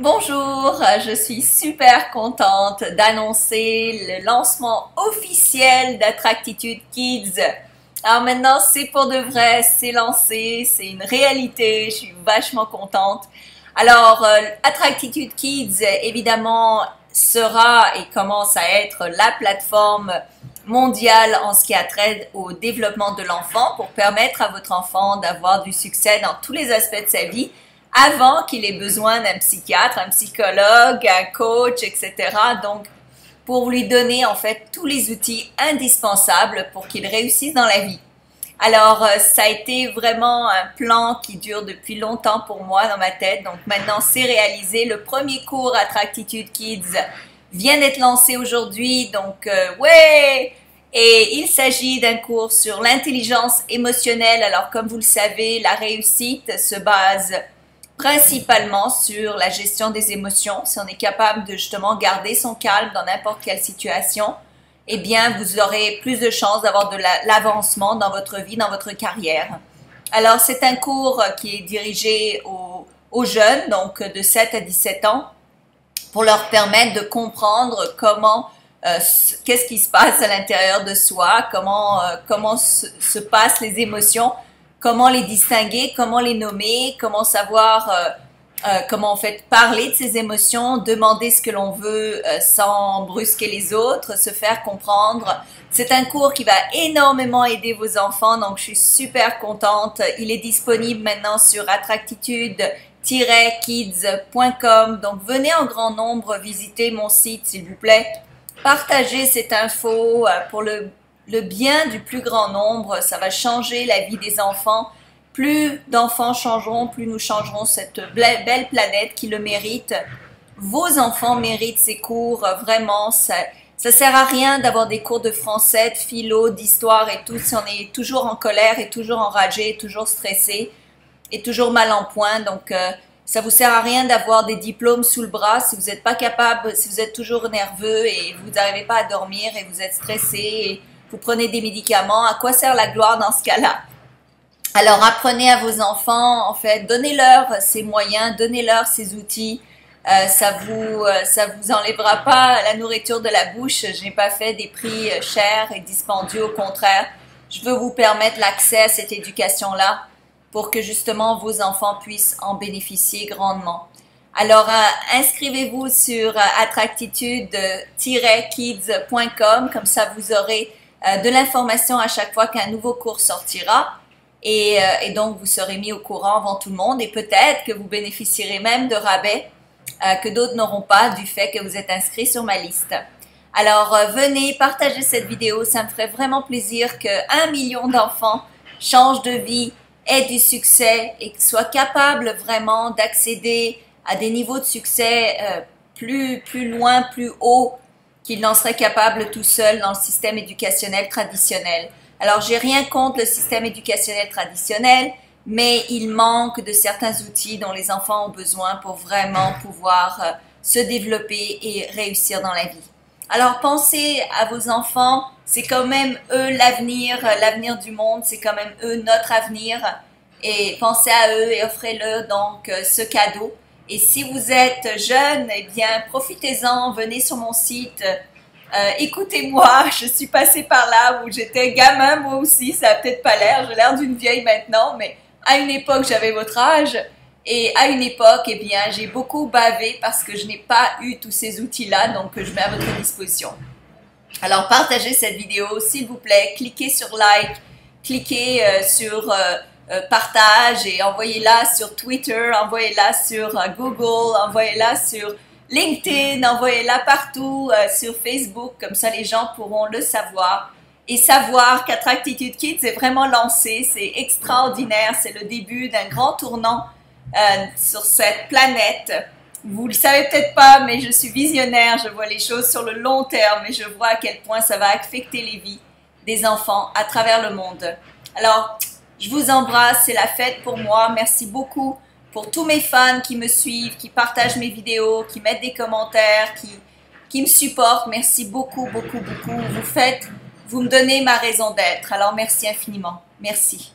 Bonjour, je suis super contente d'annoncer le lancement officiel d'Attractitude Kids. Alors maintenant, c'est pour de vrai, c'est lancé, c'est une réalité, je suis vachement contente. Alors, Attractitude Kids, évidemment, sera et commence à être la plateforme mondiale en ce qui a trait au développement de l'enfant pour permettre à votre enfant d'avoir du succès dans tous les aspects de sa vie avant qu'il ait besoin d'un psychiatre, un psychologue, un coach, etc. Donc, pour lui donner en fait tous les outils indispensables pour qu'il réussisse dans la vie. Alors, ça a été vraiment un plan qui dure depuis longtemps pour moi dans ma tête. Donc maintenant, c'est réalisé. Le premier cours Attractitude Kids vient d'être lancé aujourd'hui. Donc, ouais! Et il s'agit d'un cours sur l'intelligence émotionnelle. Alors, comme vous le savez, la réussite se base principalement sur la gestion des émotions. Si on est capable de justement garder son calme dans n'importe quelle situation, eh bien, vous aurez plus de chances d'avoir de l'avancement dans votre vie, dans votre carrière. Alors, c'est un cours qui est dirigé aux jeunes, donc de 7 à 17 ans, pour leur permettre de comprendre comment, qu'est-ce qui se passe à l'intérieur de soi, comment se passent les émotions, comment les distinguer, comment les nommer, comment savoir, comment en fait parler de ses émotions, demander ce que l'on veut sans brusquer les autres, se faire comprendre. C'est un cours qui va énormément aider vos enfants, donc je suis super contente. Il est disponible maintenant sur attractitude-kids.com, donc venez en grand nombre visiter mon site s'il vous plaît. Partagez cette info pour le bien du plus grand nombre, ça va changer la vie des enfants. Plus d'enfants changeront, plus nous changerons cette belle planète qui le mérite. Vos enfants méritent ces cours, vraiment. Ça sert à rien d'avoir des cours de français, de philo, d'histoire et tout si on est toujours en colère et toujours enragé, et toujours stressé et toujours mal en point. Donc, ça vous sert à rien d'avoir des diplômes sous le bras si vous n'êtes pas capable, si vous êtes toujours nerveux et vous n'arrivez pas à dormir et vous êtes stressé et vous prenez des médicaments. À quoi sert la gloire dans ce cas-là? Alors, apprenez à vos enfants, en fait, donnez-leur ces moyens, donnez-leur ces outils. Ça vous enlèvera pas la nourriture de la bouche. Je n'ai pas fait des prix chers et dispendieux, au contraire. Je veux vous permettre l'accès à cette éducation-là pour que justement vos enfants puissent en bénéficier grandement. Alors, inscrivez-vous sur attractitude-kids.com, comme ça vous aurez de l'information à chaque fois qu'un nouveau cours sortira. Et donc, vous serez mis au courant avant tout le monde et peut-être que vous bénéficierez même de rabais que d'autres n'auront pas du fait que vous êtes inscrit sur ma liste. Alors, venez partager cette vidéo, ça me ferait vraiment plaisir que 1 million d'enfants changent de vie, aient du succès et soient capables vraiment d'accéder à des niveaux de succès plus loin, plus haut qu'ils n'en seraient capables tout seuls dans le système éducationnel traditionnel. Alors, j'ai rien contre le système éducationnel traditionnel, mais il manque de certains outils dont les enfants ont besoin pour vraiment pouvoir se développer et réussir dans la vie. Alors, pensez à vos enfants, c'est quand même eux l'avenir du monde, c'est quand même eux notre avenir. Et pensez à eux et offrez-leur donc ce cadeau. Et si vous êtes jeune, eh bien, profitez-en, venez sur mon site. Écoutez-moi, je suis passée par là où j'étais gamin moi aussi, ça a peut-être pas l'air, j'ai l'air d'une vieille maintenant, mais à une époque j'avais votre âge et à une époque, eh bien, j'ai beaucoup bavé parce que je n'ai pas eu tous ces outils-là, donc je mets à votre disposition. Alors partagez cette vidéo s'il vous plaît, cliquez sur like, cliquez sur partage et envoyez-la sur Twitter, envoyez-la sur Google, envoyez-la sur LinkedIn, envoyez-la partout sur Facebook, comme ça les gens pourront le savoir et savoir qu'Attractitude Kids est vraiment lancé, c'est extraordinaire, c'est le début d'un grand tournant sur cette planète. Vous le savez peut-être pas, mais je suis visionnaire, je vois les choses sur le long terme et je vois à quel point ça va affecter les vies des enfants à travers le monde. Alors, je vous embrasse, c'est la fête pour moi, merci beaucoup. Pour tous mes fans qui me suivent, qui partagent mes vidéos, qui mettent des commentaires, qui me supportent, merci beaucoup, beaucoup, beaucoup. Vous me donnez ma raison d'être. Alors merci infiniment. Merci.